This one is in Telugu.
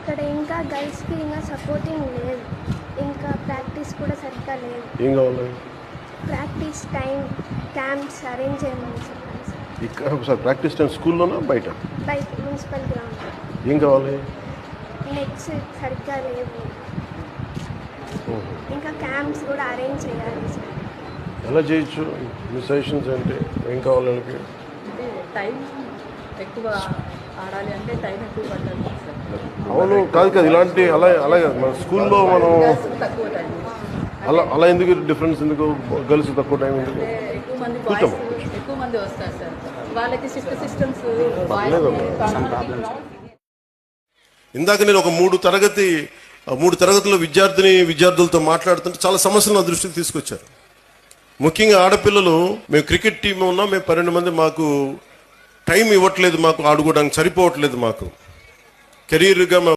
ఇక్కడ ఇంకా గర్ల్స్కి ఇంకా సపోర్టింగ్ లేదు, ఇంకా ప్రాక్టీస్ కూడా సరిగ్గా లేదు. ఏం కావాలి? ప్రాక్టీస్ టైం క్యాంప్స్ అరేంజ్ చేయమని చెప్పాను సార్. ఇక్కడ ఒకసారి ప్రాక్టీస్ టైం స్కూల్లోనా బయట? బయట మున్సిపల్ గ్రౌండ్. ఏం కావాలి? నెట్స్ సరిగ్గా లేవు, ఇంకా క్యాంప్స్ కూడా అరేంజ్ చేయాలి సార్. ఎలా చేయొచ్చు? మీ సజెషన్స్ ఏంటి? ఏం కావాలి వాళ్ళకి? అంటే టైం ఎక్కువ ఆడాలి అంటే టైం ఎక్కువ పట్టాలి సార్. అవును, కాదు ఇలాంటి అలాగే మన స్కూల్లో మనం తక్కువ టైం అలా ఎందుకు డిఫరెన్స్ ఎందుకు? గర్ల్స్ తక్కువ టైం ఎందుకు? అంటే ఎక్కువ మంది వస్తారు సార్, వాళ్ళకి షిఫ్ట్ సిస్టమ్స్ ఇందాక నేను ఒక మూడు తరగతుల విద్యార్థులతో మాట్లాడుతుంటే చాలా సమస్యలు నా దృష్టికి తీసుకొచ్చారు. ముఖ్యంగా ఆడపిల్లలు, మేము క్రికెట్ టీం ఉన్నాం, మేము 12 మంది, మాకు టైం ఇవ్వట్లేదు, మాకు ఆడుకోవడానికి సరిపోవట్లేదు, మాకు కెరీర్గా